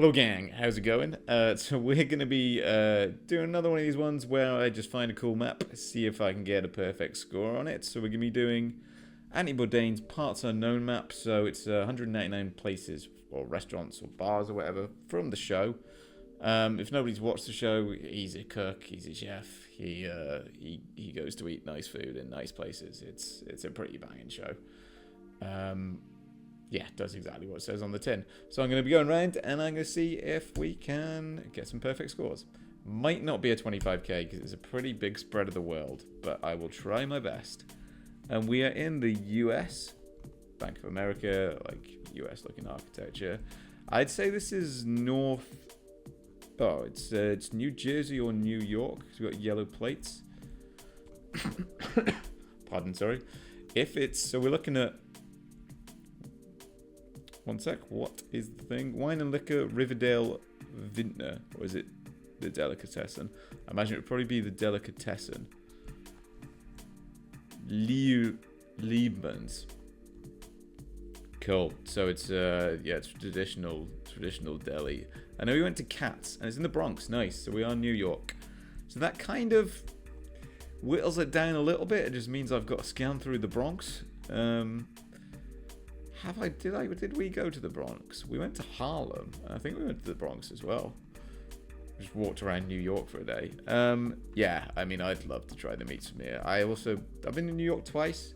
Hello gang, how's it going? So we're going to be doing another one of these ones where I just find a cool map, see if I can get a perfect score on it. So we're going to be doing Bourdain's Parts Unknown map, so it's 199 places or restaurants or bars or whatever from the show. If nobody's watched the show, he's a cook, he's a chef, he goes to eat nice food in nice places. It's a pretty banging show. Yeah, does exactly what it says on the tin. So I'm going to be going around and I'm going to see if we can get some perfect scores. Might not be a 25k because it's a pretty big spread of the world, but I will try my best. And we are in the US, Bank of America, like US looking architecture. I'd say this is north. Oh, it's New Jersey or New York. We've got yellow plates. Pardon, sorry. If it's so, we're looking at. One sec, what is the thing? Wine and Liquor, Riverdale, Vintner. Or is it the Delicatessen? I imagine it would probably be the Delicatessen. Liebman's. Cool. So it's it's traditional deli. I know we went to Cats, and it's in the Bronx. Nice. So we are New York. So that kind of whittles it down a little bit. It just means I've got to scan through the Bronx. Did we go to the Bronx? We went to Harlem. I think we went to the Bronx as well. Just walked around New York for a day. Yeah, I mean, I'd love to try the meats from here. I've been in New York twice.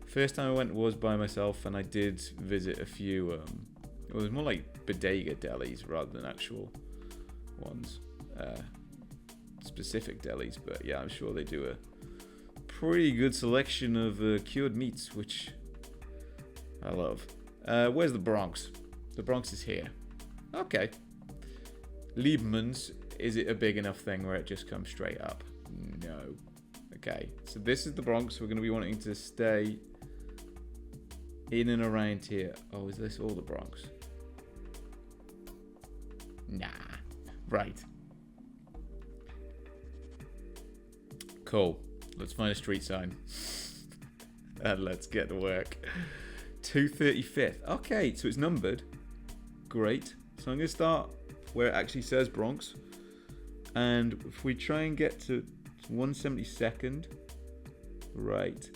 First time I went was by myself, and I did visit a few, it was more like bodega delis rather than actual ones. Specific delis, but yeah, I'm sure they do a pretty good selection of cured meats, which I love. Where's the Bronx? The Bronx is here. Okay. Liebman's, is it a big enough thing where it just comes straight up? No. Okay. So this is the Bronx. We're going to be wanting to stay in and around here. Oh, is this all the Bronx? Nah. Right. Cool. Let's find a street sign. And let's get to work. 235th. Okay, so it's numbered. Great. So I'm going to start where it actually says Bronx. And if we try and get to 172nd. Right.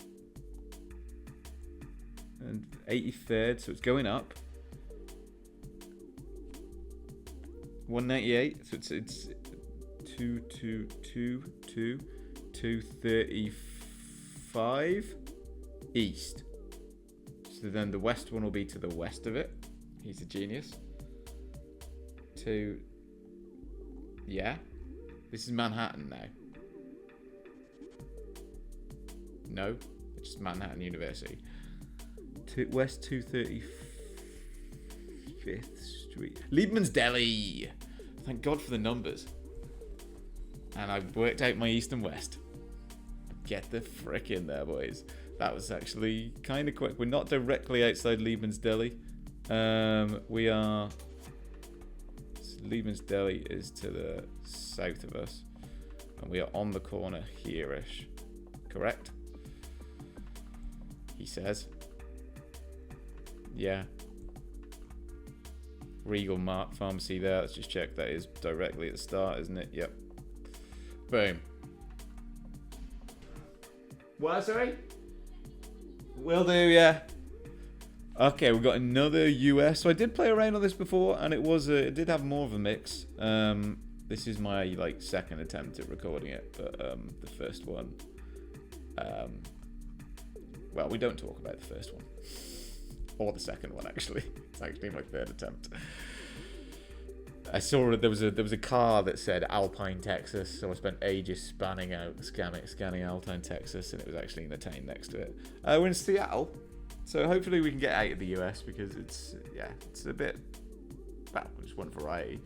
And 83rd, so it's going up. 198, so it's 235 east. So then the west one will be to the west of it. He's a genius. Yeah. This is Manhattan now. No, it's just Manhattan University. West 235th Street. Liebman's Deli. Thank God for the numbers. And I've worked out my east and west. Get the frick in there, boys. That was actually kind of quick. We're not directly outside Liebman's Deli. We are... Liebman's Deli is to the south of us. And we are on the corner here-ish. Correct? He says. Yeah. Regal Mart Pharmacy there. Let's just check that is directly at the start, isn't it? Yep. Boom. What, sorry? Will do, yeah. Okay, we've got another US. So I did play around on this before, and it did have more of a mix. This is my second attempt at recording it, but the first one. Well, we don't talk about the first one, or the second one actually. It's actually my third attempt. I saw there was a car that said Alpine, Texas, so I spent ages scanning Alpine, Texas, and it was actually in the town next to it. We're in Seattle, so hopefully we can get out of the US because it's a bit, well, just one variety.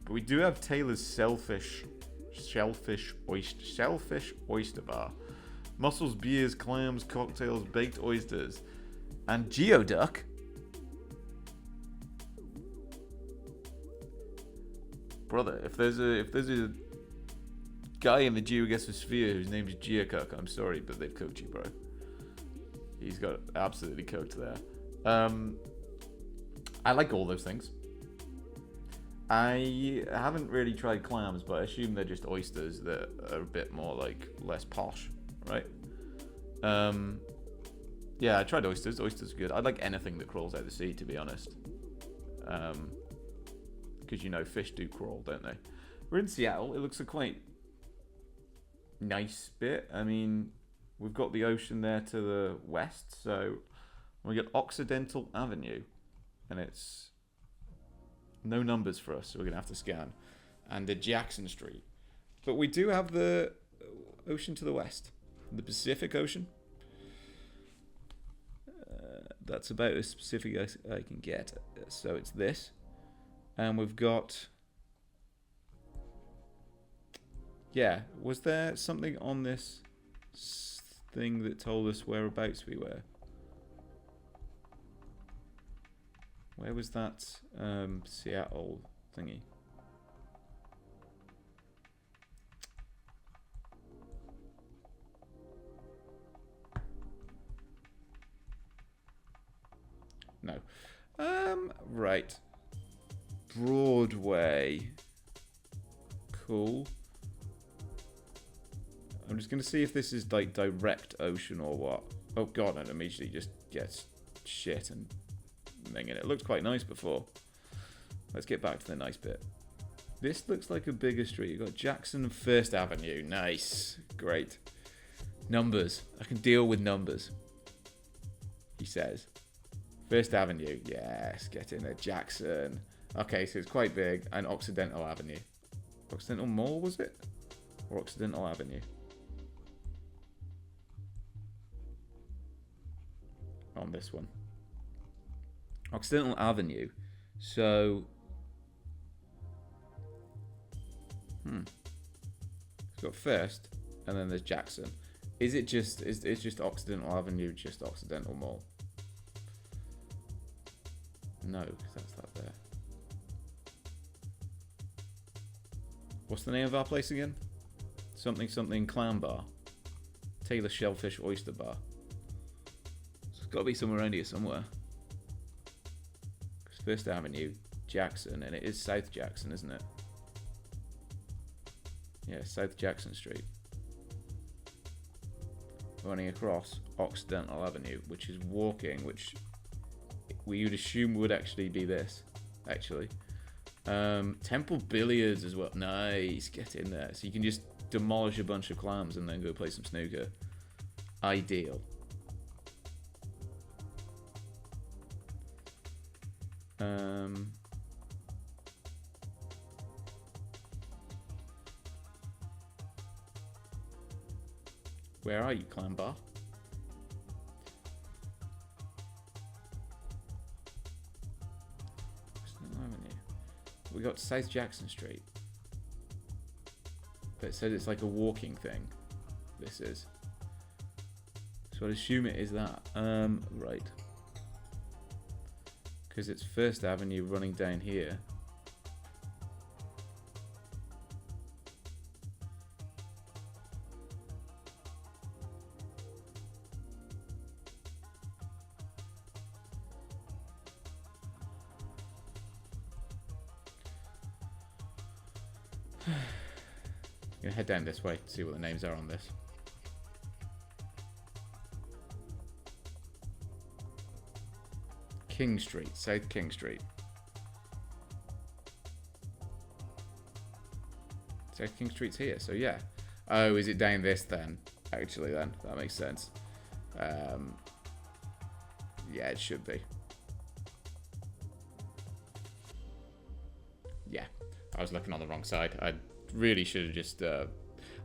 But we do have Taylor's Shellfish Oyster Bar, mussels, beers, clams, cocktails, baked oysters, and geoduck. Brother, if there's a guy in the geosphere whose name is Geocook, I'm sorry, but they've cooked you, bro. He's got absolutely cooked there. I like all those things. I haven't really tried clams, but I assume they're just oysters that are a bit more like less posh, right? Yeah, I tried oysters. Oysters are good. I like anything that crawls out of the sea, to be honest. Because you know fish do crawl, don't they? We're in Seattle. It looks a quite nice bit. I mean, we've got the ocean there to the west, so we got Occidental Avenue, and it's no numbers for us, so we're gonna have to scan, and the Jackson Street. But we do have the ocean to the west, the Pacific Ocean. That's about as specific as I can get. So it's this, and we've got. Yeah, was there something on this thing that told us whereabouts we were? Where was that Seattle thingy? No. Right. Broadway. Cool. I'm just going to see if this is like direct ocean or what. Oh god, and it immediately just gets shit and minging. It looked quite nice before. Let's get back to the nice bit. This looks like a bigger street. You've got Jackson First Avenue. Nice. Great. Numbers. I can deal with numbers. He says. First Avenue. Yes, get in there. Jackson. Okay, so it's quite big. And Occidental Avenue. Occidental Mall, was it? Or Occidental Avenue? On this one. Occidental Avenue. So... It's got First, and then there's Jackson. Is it just... Is just Occidental Avenue just Occidental Mall? No, because that's that there. What's the name of our place again? Something something Clam Bar. Taylor Shellfish Oyster Bar. So it's got to be somewhere around here somewhere. Because First Avenue, Jackson, and it is South Jackson, isn't it? Yeah, South Jackson Street. Running across Occidental Avenue, which is walking, which we would assume would actually be this, actually. Temple Billiards as well. Nice, get in there. So you can just demolish a bunch of clams and then go play some snooker. Ideal. Where are you, Clam Bar? We got South Jackson Street. But it says it's like a walking thing. This is. So I'd assume it is that. Right. Because it's First Avenue running down here. I'm gonna head down this way to see what the names are on this. King Street, South King Street. South King Street's here, so yeah. Oh, is it down this then? Actually then, that makes sense. Yeah, it should be. Yeah, I was looking on the wrong side. I really should have just...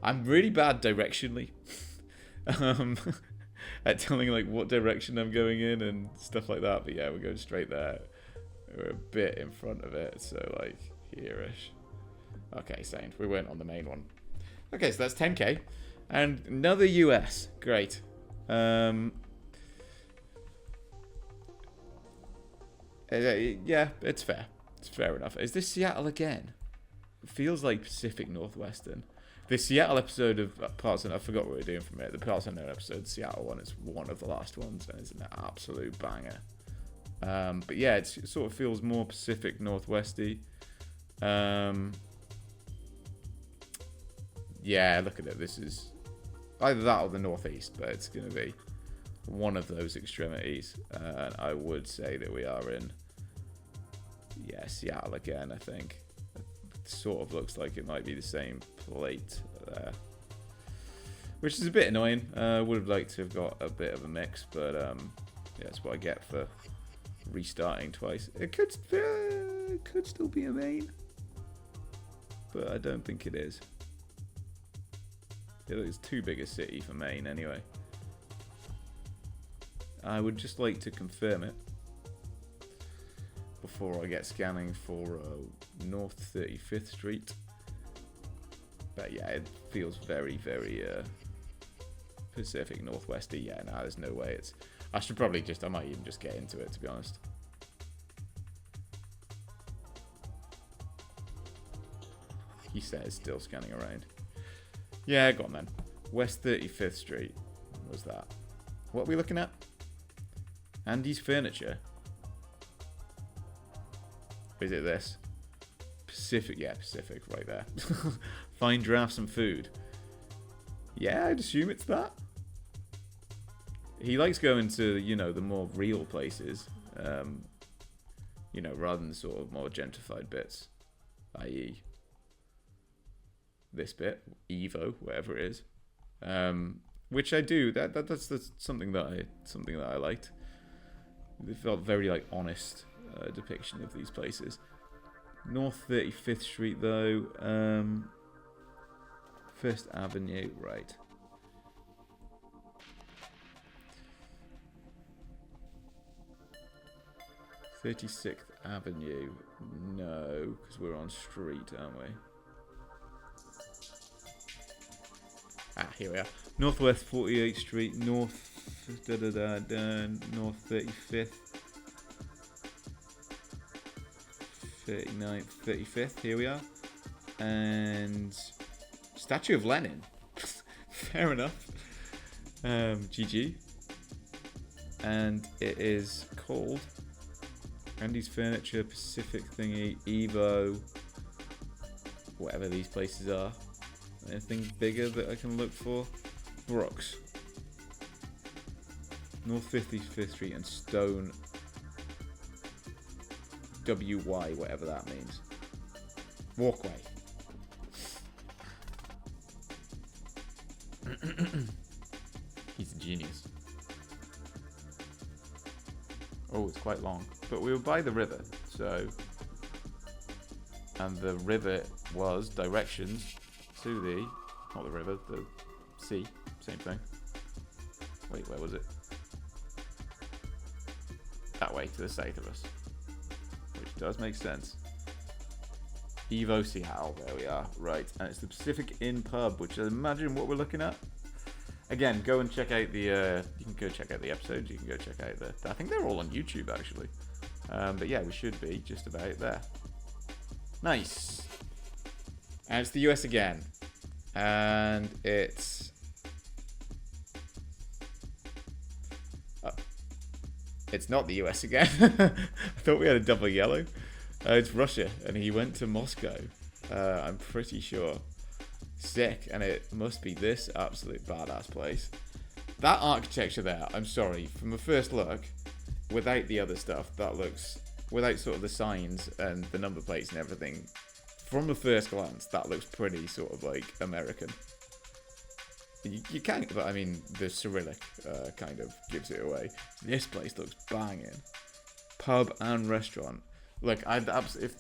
I'm really bad directionally. At telling like what direction I'm going in and stuff like that. But yeah, we're going straight there. We're a bit in front of it, so like here-ish. Okay, same. We weren't on the main one. Okay, so that's 10k. And another US. Great. Yeah, it's fair. It's fair enough. Is this Seattle again? It feels like Pacific Northwestern. The Seattle episode of Parts Unknown, I forgot what we were doing from it. The Parts Unknown episode, the Seattle one, is one of the last ones, and it's an absolute banger. But yeah, it sort of feels more Pacific Northwesty. Yeah, look at it. This is either that or the northeast, but it's going to be one of those extremities. And I would say that we are in, yeah, Seattle again, I think. It sort of looks like it might be the same plate there, which is a bit annoying. Would have liked to have got a bit of a mix, but yeah, that's what I get for restarting twice. It could still be a main, but I don't think it is. It's too big a city for Maine anyway. I would just like to confirm it before I get scanning for North 35th Street. But yeah, it feels very, very Pacific Northwesty. Yeah, no, there's no way it's... I might even just get into it, to be honest. He says still scanning around. Yeah, go on then. West 35th Street. What was that? What are we looking at? Andy's Furniture. Is it this? Pacific. Yeah, Pacific right there. Fine drafts and food. Yeah, I'd assume it's that. He likes going to, you know, the more real places. You know, rather than sort of more gentrified bits. I.e. this bit, Evo, whatever it is, which I do. That's something that I liked. It felt very like honest depiction of these places. North 35th Street though, First Avenue, right? "36th Avenue, no, because we're on street, aren't we? Ah, here we are. Northwest 48th Street, North North 35th, 39th, 35th, here we are. And Statue of Lenin. Fair enough. GG. And it is called Andy's Furniture, Pacific Thingy, Evo, whatever these places are. Anything bigger that I can look for? Brooks. North 55th Street and Stone. WY, whatever that means. Walkway. He's a genius. Oh, it's quite long. But we were by the river, so... And the river was directions to the... Not the river, the sea. Same thing. Wait, where was it? That way, to the south of us. Which does make sense. Evo Seattle, there we are. Right, and it's the Pacific Inn Pub, which I imagine what we're looking at. Again, go and check out the... you can go check out the episodes, you can go check out the... I think they're all on YouTube, actually. But yeah, we should be just about there. Nice. And it's the US again. And it's... it's not the US again. I thought we had a double yellow. It's Russia, and he went to Moscow. I'm pretty sure. Sick, and it must be this absolute badass place. That architecture there, I'm sorry, from the first look, without the other stuff, that looks... without sort of the signs and the number plates and everything, from the first glance, that looks pretty sort of like American. You can't, but I mean, the Cyrillic kind of gives it away. This place looks banging. Pub and restaurant. Look, if,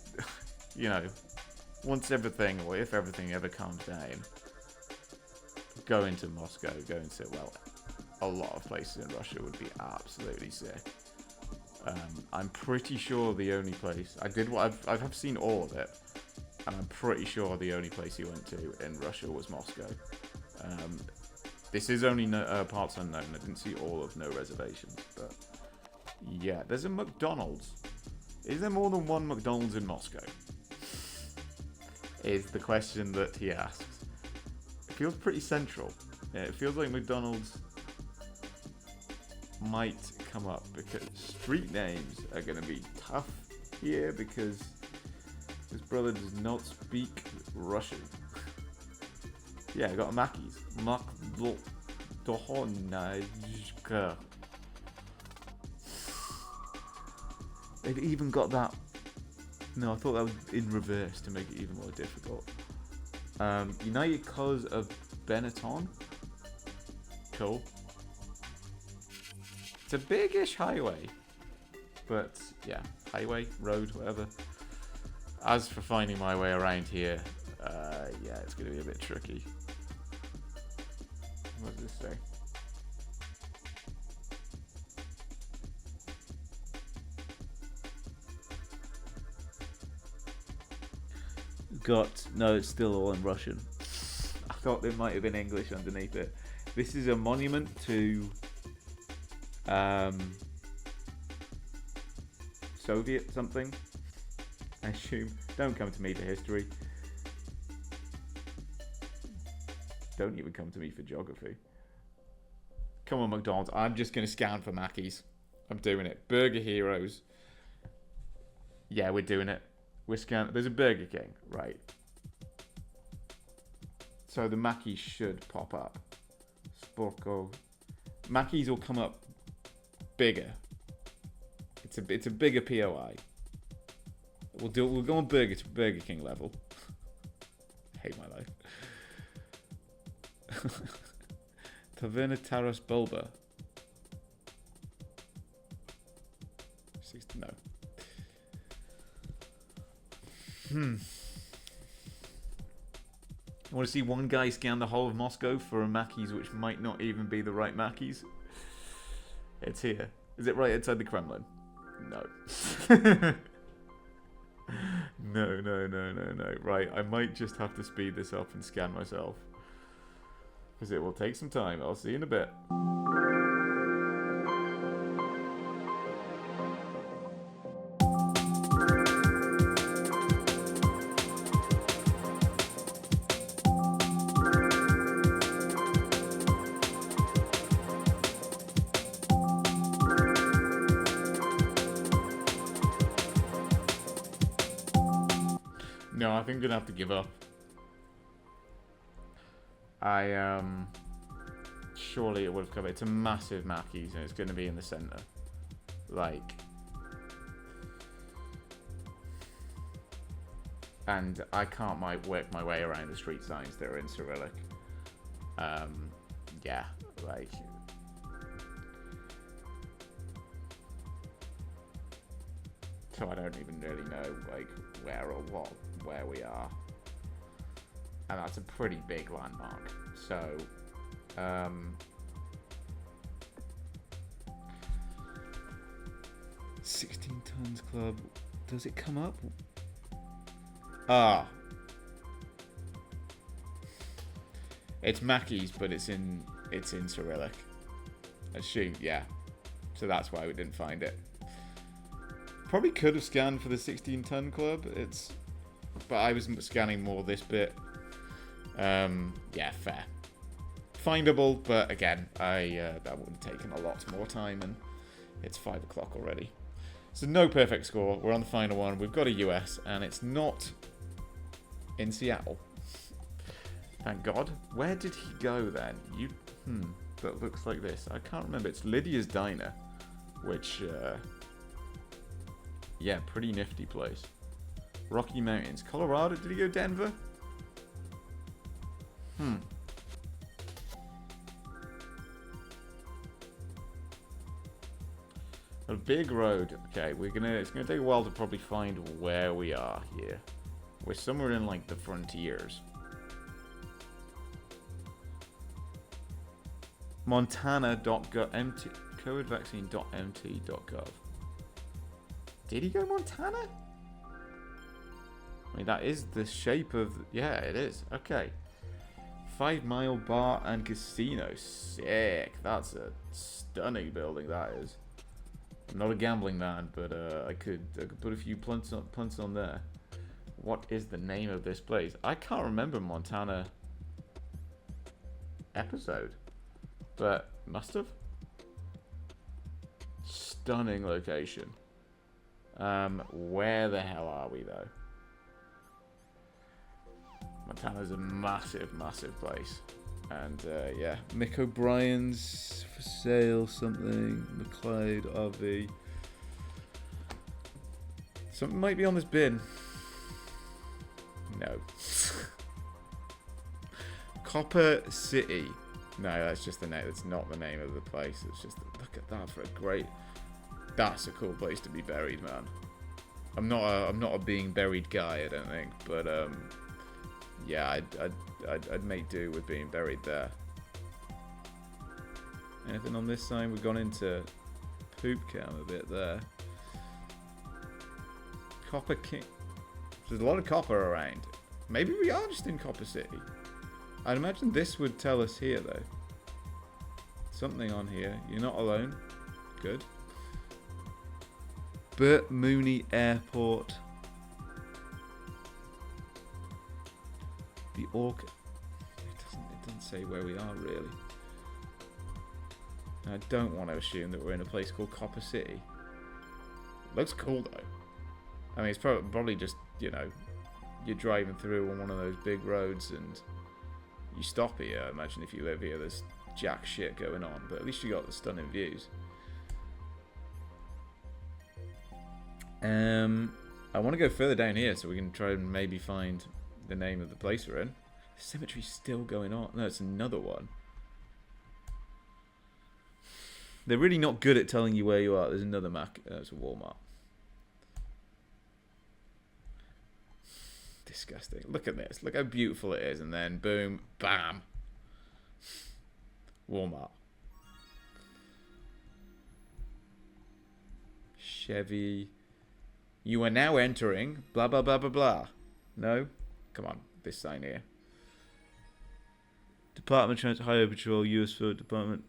you know, once everything, or if everything ever calms down, go into Moscow, go into, well, a lot of places in Russia would be absolutely sick. I'm pretty sure the only place, I've seen all of it, and I'm pretty sure the only place he went to in Russia was Moscow. This is only parts unknown. I didn't see all of No Reservations, but yeah, there's a McDonald's. Is there more than one McDonald's in Moscow? Is the question that he asks. It feels pretty central. Yeah, it feels like McDonald's might come up because street names are going to be tough here because His brother does not speak Russian. Yeah, I got a Mackey's. Dohonajka. They've even got that. No, I thought that was in reverse to make it even more difficult. United Colours of Benetton. Cool. It's a big-ish highway. But, yeah. Highway, road, whatever. As for finding my way around here, yeah, it's going to be a bit tricky. What does this say? No, it's still all in Russian. I thought there might have been English underneath it. This is a monument to Soviet something, I assume. Don't come to me for history. Don't even come to me for geography. Come on, McDonald's. I'm just going to scan for Mackies. I'm doing it. Burger Heroes. Yeah, we're doing it. We're scanning. There's a Burger King, right? So the Mackies should pop up. Sporko. Mackies will come up bigger. It's a bigger POI. We'll go on Burger King level. I hate my life. Taverna Taras Bulba. No. I want to see one guy scan the whole of Moscow for a Mackies which might not even be the right Mackies. It's here. Is it right outside the Kremlin? No. No. Right, I might just have to speed this up and scan myself. Because it will take some time. I'll see you in a bit. No, I think I'm gonna have to give up. Surely it would have covered. It's a massive Mackies and it's gonna be in the center. Like, and I can't work my way around the street signs that are in Cyrillic. Yeah, like. So I don't even really know like where or what where we are, and that's a pretty big landmark. So, 16 Tons Club. Does it come up? Ah, it's Mackey's, but it's in Cyrillic. I assume, yeah. So that's why we didn't find it. Probably could have scanned for the 16 Ton Club. But I was scanning more this bit. Yeah, fair. Findable, but again, that would have taken a lot more time, and it's 5 o'clock already. So no perfect score. We're on the final one. We've got a US, and it's not in Seattle. Thank God. Where did he go then? That looks like this. I can't remember. It's Lydia's Diner, which, yeah, pretty nifty place. Rocky Mountains. Colorado? Did he go Denver? A big road. Okay, it's gonna take a while to probably find where we are here. We're somewhere in like the frontiers. Montana.gov. covidvaccine.mt.gov. Did he go Montana? I mean, that is the shape of. Yeah, it is. Okay. 5 Mile Bar and Casino. Sick. That's a stunning building, that is. I'm not a gambling man, but I could put a few punts on there. What is the name of this place? I can't remember Montana episode, but must have. Stunning location. Where the hell are we though? Montana's a massive, massive place. And yeah, Mick O'Brien's for sale, something. McLeod, RV. Something might be on this bin. No. Copper City. No, that's just the name. That's not the name of the place. It's just, look at that for a great... That's a cool place to be buried, man. I'm not a being buried guy, I don't think, but yeah, I'd make do with being buried there. Anything on this side? We've gone into poop cam a bit there. Copper King. There's a lot of copper around. Maybe we are just in Copper City. I'd imagine this would tell us here though. Something on here. You're not alone. Good. Burt Mooney Airport. The Orc. It doesn't say where we are really. I don't want to assume that we're in a place called Copper City. Looks cool though. I mean, it's probably just, you know, you're driving through on one of those big roads and you stop here. I imagine if you live here, there's jack shit going on, but at least you got the stunning views. I want to go further down here so we can try and maybe find the name of the place we're in. The cemetery's still going on. No, it's another one. They're really not good at telling you where you are. There's another Mac. It's a Walmart. Disgusting. Look at this. Look how beautiful it is. And then boom, bam. Walmart. Chevy. You are now entering blah, blah, blah, blah, blah. No? Come on. This sign here. Department of Highway Patrol, US Food Department.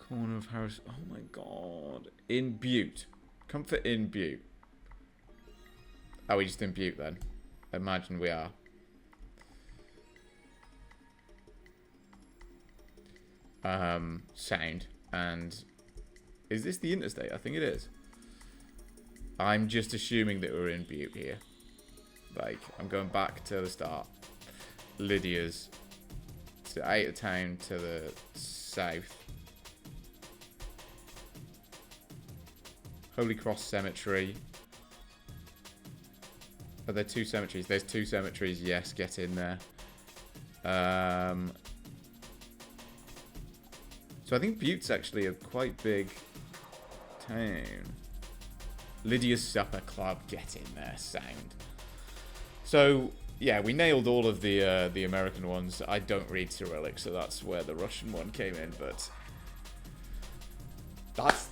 Corner of Harris. Oh my god. In Butte. Comfort in Butte. Are we just in Butte then? Imagine we are. Sound. And is this the interstate? I think it is. I'm just assuming that we're in Butte here. Like, I'm going back to the start. Lydia's. To out of town to the south. Holy Cross Cemetery. Are there two cemeteries? There's two cemeteries. Yes, get in there. So I think Butte's actually a quite big town. Lydia's Supper Club. Get in there. Sound. So yeah, we nailed all of the American ones. I don't read Cyrillic, so that's where the Russian one came in. But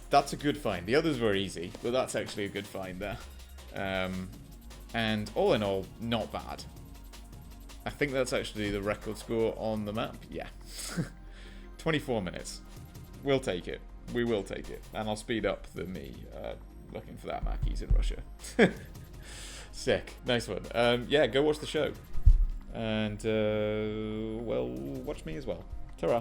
that's a good find. The others were easy, but that's actually a good find there. And all in all, not bad. I think that's actually the record score on the map. Yeah. 24 minutes. We'll take it. We will take it. And I'll speed up the me looking for that Mackey's in Russia. Sick. Nice one. Yeah, go watch the show. And, well, watch me as well.